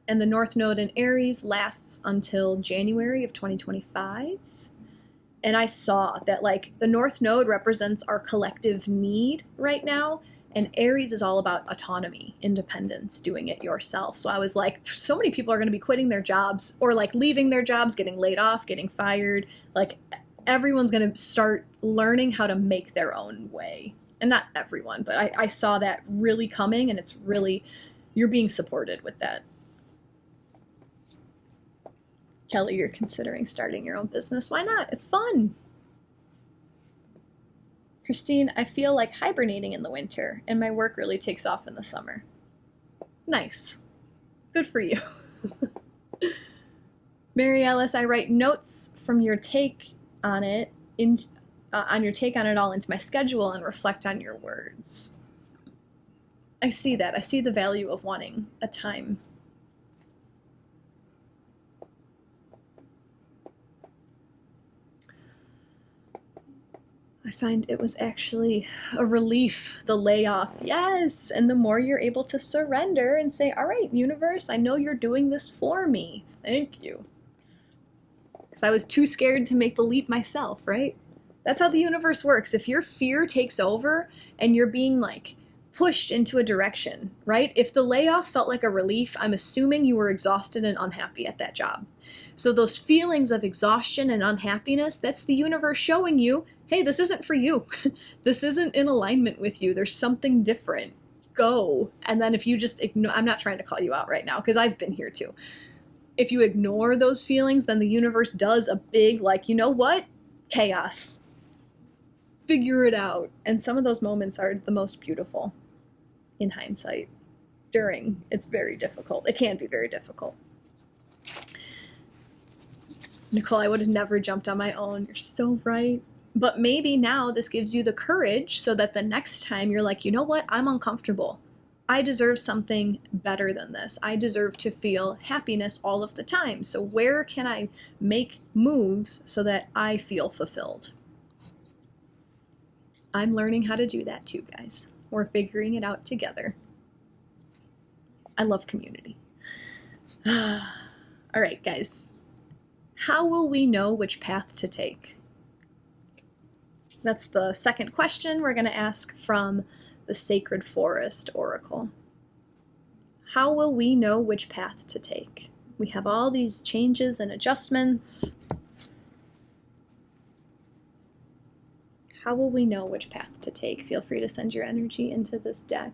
and the North Node in Aries lasts until January of 2025. And I saw that, like, the North Node represents our collective need right now, and Aries is all about autonomy, independence, doing it yourself. So I was like, so many people are going to be quitting their jobs or, like, leaving their jobs, getting laid off, getting fired. Like, everyone's going to start learning how to make their own way. And not everyone, but I saw that really coming, and it's really, you're being supported with that. Kelly, you're considering starting your own business. Why not? It's fun. Christine, I feel like hibernating in the winter, and my work really takes off in the summer. Nice. Good for you. Mary Alice, I write notes from your take on it, on your take on it all into my schedule and reflect on your words. I see that. I see the value of wanting a time. I find it was actually a relief, the layoff. Yes, and the more you're able to surrender and say, all right, universe, I know you're doing this for me. Thank you. Because I was too scared to make the leap myself, right? That's how the universe works. If your fear takes over and you're being like pushed into a direction, right? If the layoff felt like a relief, I'm assuming you were exhausted and unhappy at that job. So those feelings of exhaustion and unhappiness, that's the universe showing you, hey, this isn't for you. This isn't in alignment with you. There's something different. go. And then if you just ignore, I'm not trying to call you out right now because I've been here too. If you ignore those feelings, then the universe does a big, like, you know what? Chaos. Figure it out. And some of those moments are the most beautiful in hindsight. During, it's very difficult. It can be very difficult. Nicole, I would have never jumped on my own. You're so right. But maybe now this gives you the courage so that the next time you're like, you know what? I'm uncomfortable. I deserve something better than this. I deserve to feel happiness all of the time. So where can I make moves so that I feel fulfilled? I'm learning how to do that too, guys. We're figuring it out together. I love community. All right, guys. How will we know which path to take? That's the second question we're going to ask from the Sacred Forest Oracle. How will we know which path to take? We have all these changes and adjustments. How will we know which path to take? Feel free to send your energy into this deck.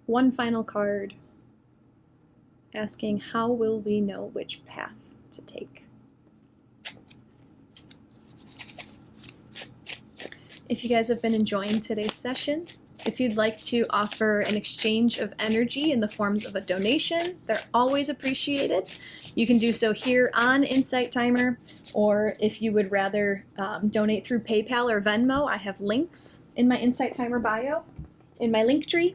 One final card asking, how will we know which path to take? If you guys have been enjoying today's session, if you'd like to offer an exchange of energy in the forms of a donation, they're always appreciated. You can do so here on Insight Timer, or if you would rather donate through PayPal or Venmo, I have links in my Insight Timer bio, in my link tree.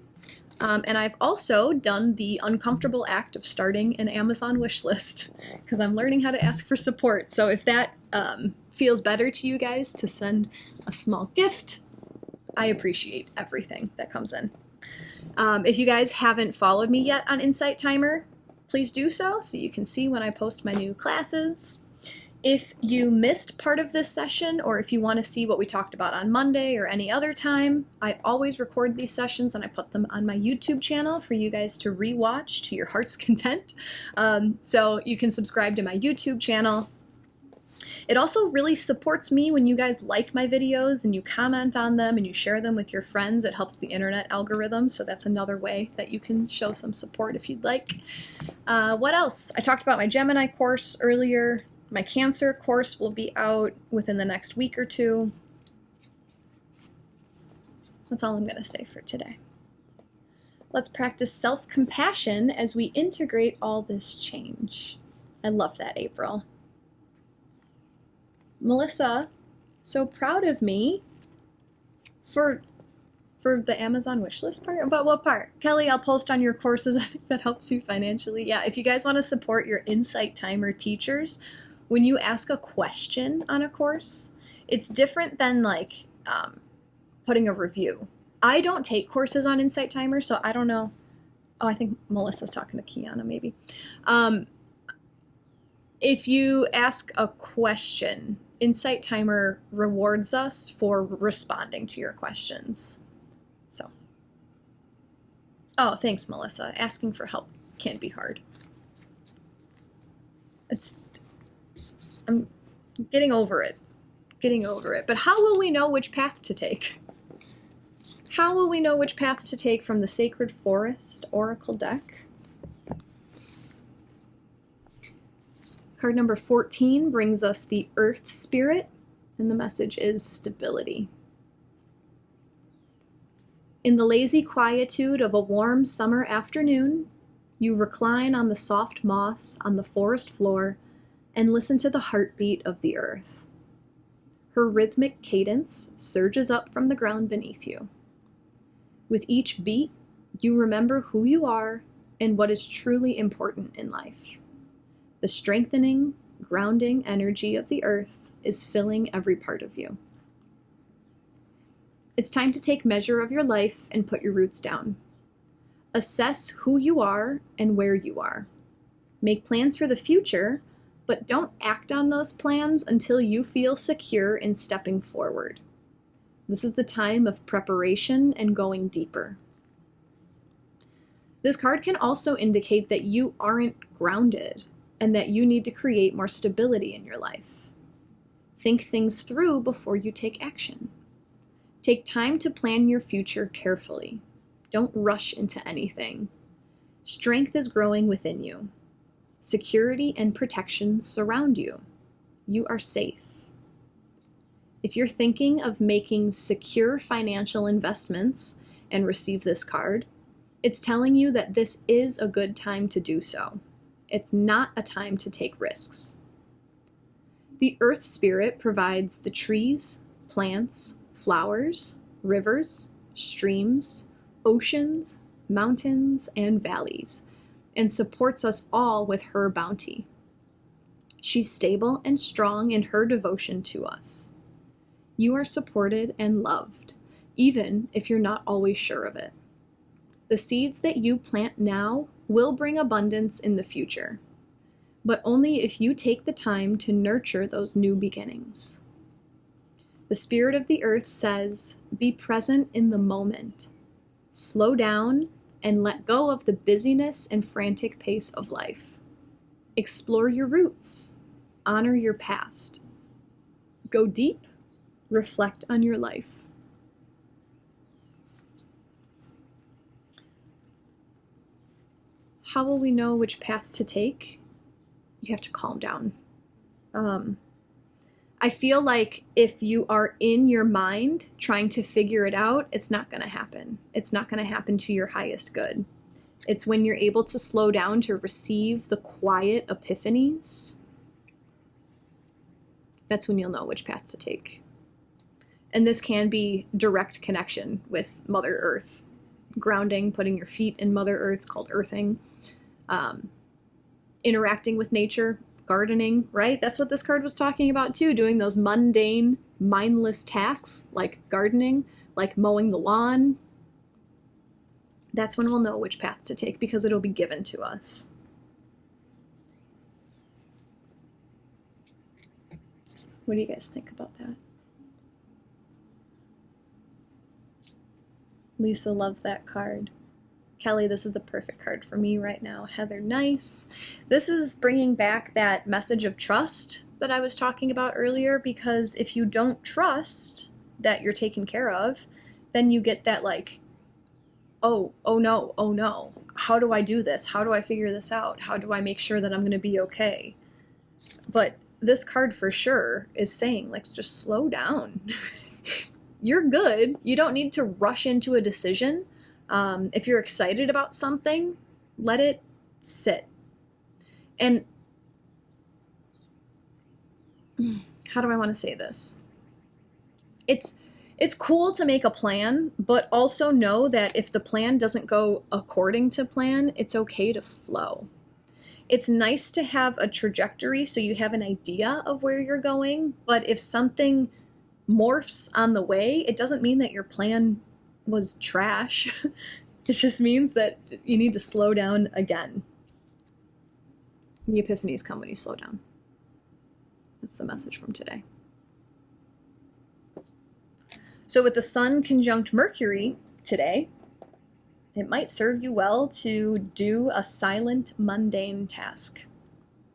And I've also done the uncomfortable act of starting an Amazon wish list because I'm learning how to ask for support. So if that feels better to you guys to send a small gift, I appreciate everything that comes in. If you guys haven't followed me yet on Insight Timer, please do so you can see when I post my new classes. If you missed part of this session, or if you want to see what we talked about on Monday or any other time, I always record these sessions and I put them on my YouTube channel for you guys to rewatch to your heart's content. So you can subscribe to my YouTube channel. It also really supports me when you guys like my videos and you comment on them and you share them with your friends. It helps the internet algorithm, so that's another way that you can show some support if you'd like. What else? I talked about my Gemini course earlier. My Cancer course will be out within the next week or two. That's all I'm going to say for today. Let's practice self-compassion as we integrate all this change. I love that, April. Melissa, so proud of me for the Amazon wishlist part. About what part? Kelly, I'll post on your courses. I think that helps you financially. Yeah, if you guys want to support your Insight Timer teachers, when you ask a question on a course, it's different than like putting a review. I don't take courses on Insight Timer, so I don't know. Oh, I think Melissa's talking to Kiana maybe. If you ask a question, Insight Timer rewards us for responding to your questions. So, oh, thanks, Melissa. Asking for help can be hard. I'm getting over it. But how will we know which path to take? How will we know which path to take from the Sacred Forest Oracle deck? Card number 14 brings us the Earth Spirit, and the message is stability. In the lazy quietude of a warm summer afternoon, you recline on the soft moss on the forest floor and listen to the heartbeat of the earth. Her rhythmic cadence surges up from the ground beneath you. With each beat, you remember who you are and what is truly important in life. The strengthening, grounding energy of the earth is filling every part of you. It's time to take measure of your life and put your roots down. Assess who you are and where you are. Make plans for the future, but don't act on those plans until you feel secure in stepping forward. This is the time of preparation and going deeper. This card can also indicate that you aren't grounded and that you need to create more stability in your life. Think things through before you take action. Take time to plan your future carefully. Don't rush into anything. Strength is growing within you. Security and protection surround you. You are safe. If you're thinking of making secure financial investments and receive this card, it's telling you that this is a good time to do so. It's not a time to take risks. The Earth Spirit provides the trees, plants, flowers, rivers, streams, oceans, mountains, and valleys, and supports us all with her bounty. She's stable and strong in her devotion to us. You are supported and loved, even if you're not always sure of it. The seeds that you plant now will bring abundance in the future, but only if you take the time to nurture those new beginnings. The Spirit of the Earth says, be present in the moment. Slow down and let go of the busyness and frantic pace of life. Explore your roots. Honor your past. Go deep. Reflect on your life. How will we know which path to take? You have to calm down. I feel like if you are in your mind trying to figure it out, it's not going to happen. It's not going to happen to your highest good. It's when you're able to slow down to receive the quiet epiphanies. That's when you'll know which path to take. And this can be direct connection with Mother Earth. Grounding, putting your feet in Mother Earth, called earthing. Interacting with nature, gardening, right? That's what this card was talking about too, doing those mundane, mindless tasks like gardening, like mowing the lawn. That's when we'll know which path to take because it'll be given to us. What do you guys think about that? Lisa loves that card. Kelly, this is the perfect card for me right now. Heather, nice. This is bringing back that message of trust that I was talking about earlier, because if you don't trust that you're taken care of, then you get that like, oh no. How do I do this? How do I figure this out? How do I make sure that I'm going to be okay? But this card for sure is saying, like, just slow down. You're good. You don't need to rush into a decision. If you're excited about something, let it sit. And how do I want to say this? It's cool to make a plan, but also know that if the plan doesn't go according to plan, it's okay to flow. It's nice to have a trajectory so you have an idea of where you're going, but if something morphs on the way, it doesn't mean that your plan was trash. It just means that you need to slow down again. The epiphanies come when you slow down. That's the message from today. So with the Sun conjunct Mercury today, it might serve you well to do a silent, mundane task.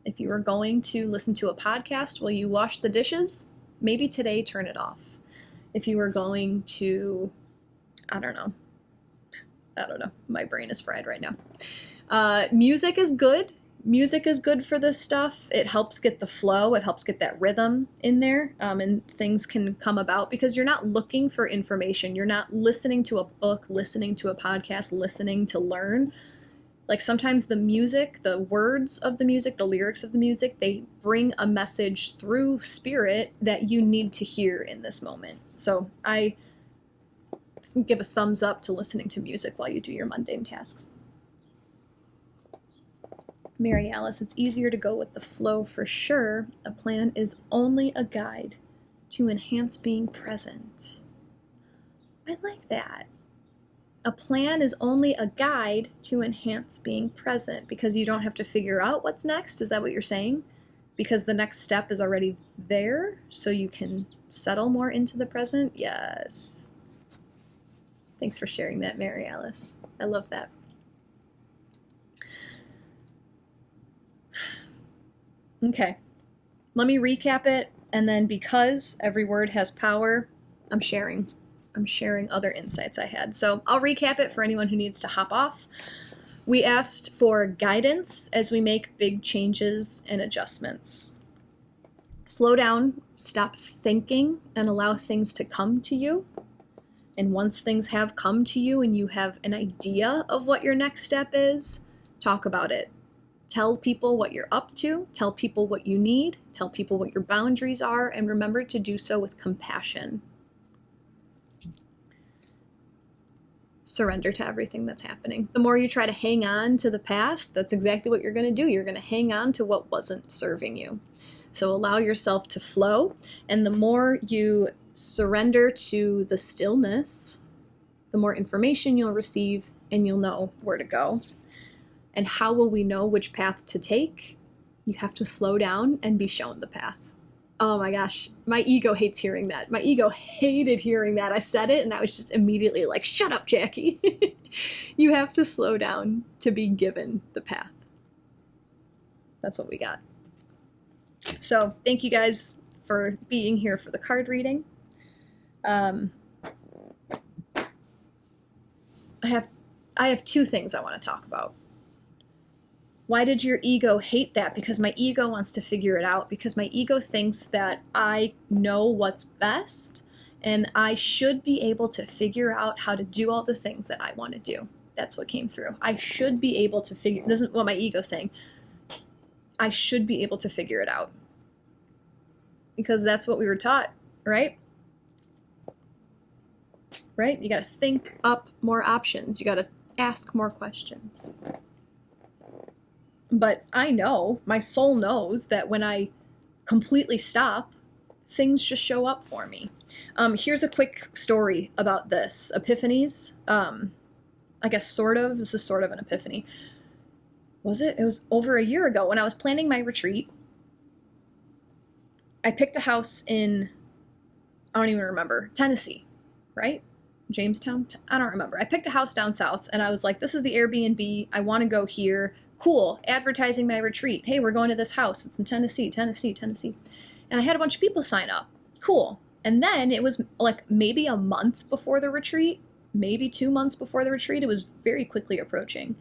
If you are going to listen to a podcast while you wash the dishes, maybe today turn it off. If you are going to, I don't know. My brain is fried right now. Music is good. Music is good for this stuff. It helps get the flow. It helps get that rhythm in there, and things can come about because you're not looking for information. You're not listening to a book, listening to a podcast, listening to learn. Like sometimes the music, the words of the music, the lyrics of the music, they bring a message through spirit that you need to hear in this moment. So I give a thumbs up to listening to music while you do your mundane tasks. Mary Alice, it's easier to go with the flow for sure. A plan is only a guide to enhance being present. I like that. A plan is only a guide to enhance being present because you don't have to figure out what's next. Is that what you're saying? Because the next step is already there, so you can settle more into the present? Yes. Thanks for sharing that, Mary Alice. I love that. Okay, let me recap it, and then because every word has power, I'm sharing I'm sharing other insights I had. So I'll recap it for anyone who needs to hop off. We asked for guidance as we make big changes and adjustments. Slow down, stop thinking, and allow things to come to you. And once things have come to you and you have an idea of what your next step is, talk about it. Tell people what you're up to, tell people what you need, tell people what your boundaries are, and remember to do so with compassion. Surrender to everything that's happening. The more you try to hang on to the past, that's exactly what you're going to do. You're going to hang on to what wasn't serving you. So allow yourself to flow, and the more you surrender to the stillness, the more information you'll receive, and you'll know where to go. And how will we know which path to take? You have to slow down and be shown the path. Oh my gosh, my ego hates hearing that. My ego hated hearing that. I said it and I was just immediately like, shut up, Jacqui. You have to slow down to be given the path. That's what we got. So thank you guys for being here for the card reading. I have two things I want to talk about. Why did your ego hate that? Because my ego wants to figure it out. Because my ego thinks that I know what's best and I should be able to figure out how to do all the things that I want to do. That's what came through. I should be able to figure, this isn't what my ego's saying. I should be able to figure it out. Because that's what we were taught, right? Right? You got to think up more options. You got to ask more questions. But I know, my soul knows that when I completely stop, things just show up for me. Here's a quick story about this. Epiphanies, I guess sort of, this is sort of an epiphany. Was it? It was over a year ago when I was planning my retreat. I picked a house in, I don't even remember, Tennessee, right? Jamestown? I don't remember. I picked a house down south and I was like, this is the Airbnb. I want to go here. Cool. Advertising my retreat. Hey, we're going to this house. It's in Tennessee. And I had a bunch of people sign up. Cool. And then it was like maybe a month before the retreat, maybe 2 months before the retreat. It was very quickly approaching.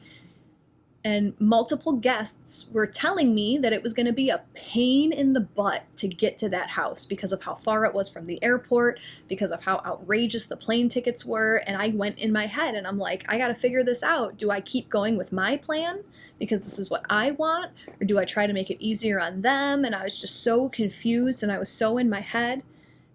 And multiple guests were telling me that it was going to be a pain in the butt to get to that house because of how far it was from the airport, because of how outrageous the plane tickets were. And I went in my head and I'm like, I got to figure this out. Do I keep going with my plan because this is what I want? Or do I try to make it easier on them? And I was just so confused and I was so in my head.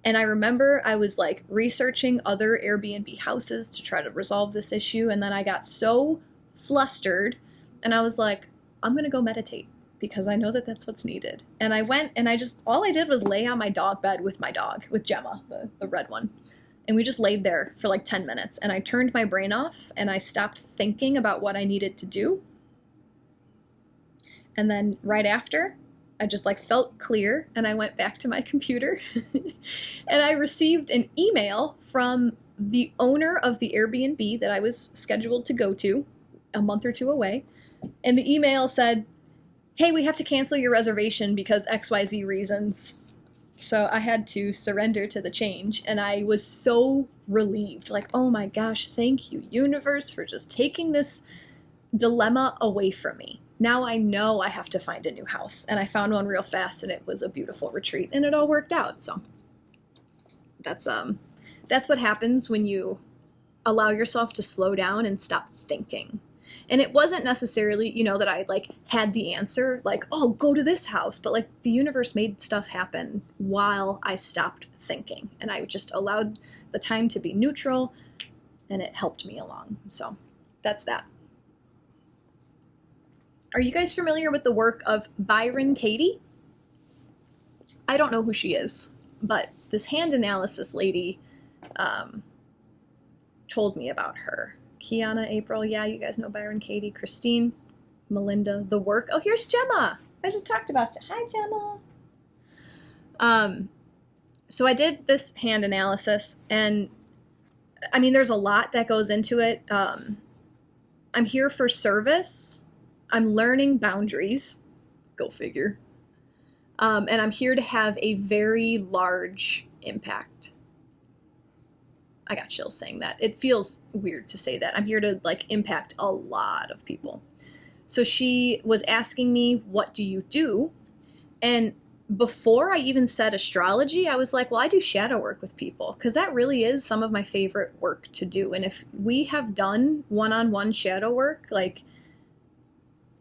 And I remember I was like researching other Airbnb houses to try to resolve this issue. And then I got so flustered. And I was like, I'm going to go meditate because I know that that's what's needed. And I went and all I did was lay on my dog bed with my dog, with Gemma, the red one. And we just laid there for like 10 minutes. And I turned my brain off and I stopped thinking about what I needed to do. And then right after, I just like felt clear and I went back to my computer and I received an email from the owner of the Airbnb that I was scheduled to go to a month or two away. And the email said, hey, we have to cancel your reservation because XYZ reasons. So I had to surrender to the change. And I was so relieved. Like, oh my gosh, thank you, universe, for just taking this dilemma away from me. Now I know I have to find a new house. And I found one real fast and it was a beautiful retreat and it all worked out. So that's what happens when you allow yourself to slow down and stop thinking. And it wasn't necessarily, that I like had the answer, like, oh, go to this house. But like the universe made stuff happen while I stopped thinking. And I just allowed the time to be neutral and it helped me along. So that's that. Are you guys familiar with the work of Byron Katie? I don't know who she is, but this hand analysis lady told me about her. Kiana, April, yeah, you guys know Byron Katie, Christine, Melinda, the work. Oh, here's Gemma. I just talked about you. Hi, Gemma. So I did this hand analysis, and I mean, there's a lot that goes into it. I'm here for service. I'm learning boundaries. Go figure. And I'm here to have a very large impact. I got chills saying that. It feels weird to say that. I'm here to like impact a lot of people. So she was asking me, what do you do? And before I even said astrology, I was like, well, I do shadow work with people because that really is some of my favorite work to do. And if we have done one-on-one shadow work, like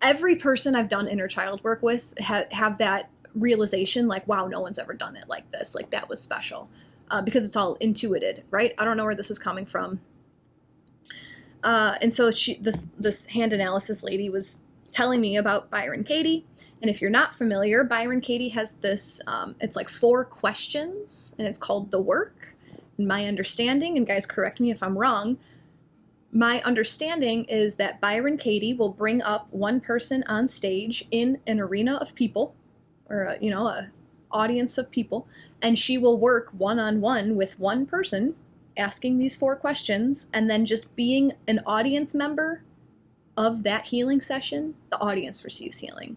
every person I've done inner child work with have that realization, like, wow, no one's ever done it like this. Like that was special because it's all intuited, right? I don't know where this is coming from. And so this hand analysis lady was telling me about Byron Katie. And if you're not familiar, Byron Katie has this, it's like 4 questions, and it's called The Work. And my understanding, and guys correct me if I'm wrong, my understanding is that Byron Katie will bring up one person on stage in an arena of people, or a audience of people, and she will work one-on-one with one person, asking these 4 questions, and then just being an audience member of that healing session, the audience receives healing.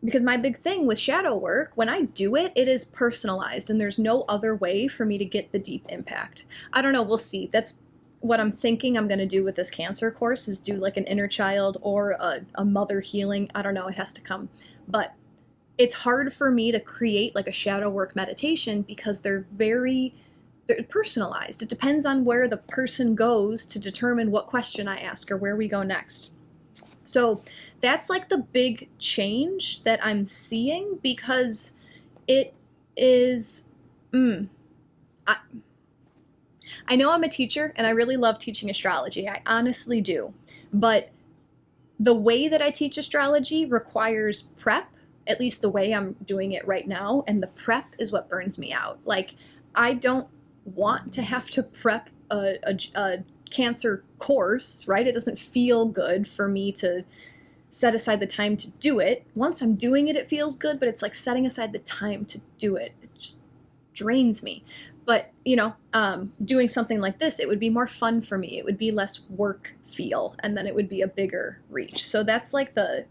Because my big thing with shadow work, when I do it, it is personalized and there's no other way for me to get the deep impact. I don't know, we'll see. That's what I'm thinking I'm going to do with this cancer course, is do like an inner child or a mother healing. I don't know, it has to come. But it's hard for me to create like a shadow work meditation because they're personalized. It depends on where the person goes to determine what question I ask or where we go next. So that's like the big change that I'm seeing, because it is, I know I'm a teacher and I really love teaching astrology. I honestly do. But the way that I teach astrology requires prep, at least the way I'm doing it right now. And the prep is what burns me out. Like, I don't want to have to prep a cancer course, right? It doesn't feel good for me to set aside the time to do it. Once I'm doing it, it feels good, but it's like setting aside the time to do it. It just drains me. But, doing something like this, it would be more fun for me. It would be less work feel, and then it would be a bigger reach. So that's like the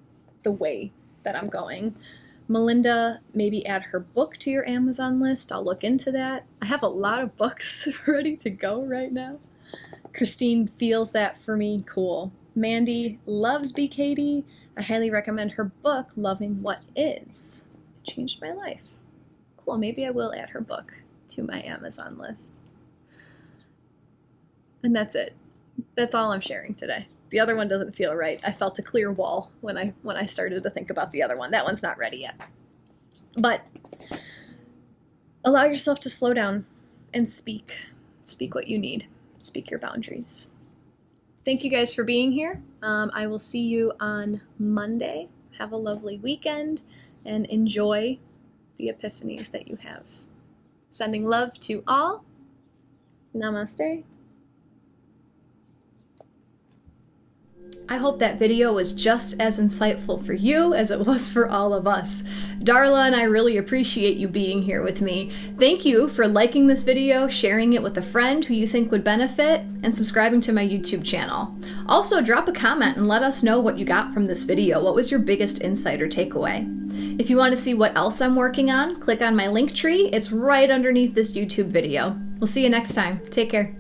way that I'm going. Melinda, maybe add her book to your Amazon list. I'll look into that. I have a lot of books ready to go right now. Christine feels that for me. Cool. Mandy loves B. Katie. I highly recommend her book, Loving What Is. It changed my life. Cool. Maybe I will add her book to my Amazon list. And that's it. That's all I'm sharing today. The other one doesn't feel right. I felt a clear wall when I started to think about the other one. That one's not ready yet. But allow yourself to slow down and speak. Speak what you need. Speak your boundaries. Thank you guys for being here. I will see you on Monday. Have a lovely weekend and enjoy the epiphanies that you have. Sending love to all. Namaste. I hope that video was just as insightful for you as it was for all of us. Darla and I really appreciate you being here with me. Thank you for liking this video, sharing it with a friend who you think would benefit, and subscribing to my YouTube channel. Also, drop a comment and let us know what you got from this video. What was your biggest insight or takeaway? If you want to see what else I'm working on, click on my link tree. It's right underneath this YouTube video. We'll see you next time. Take care.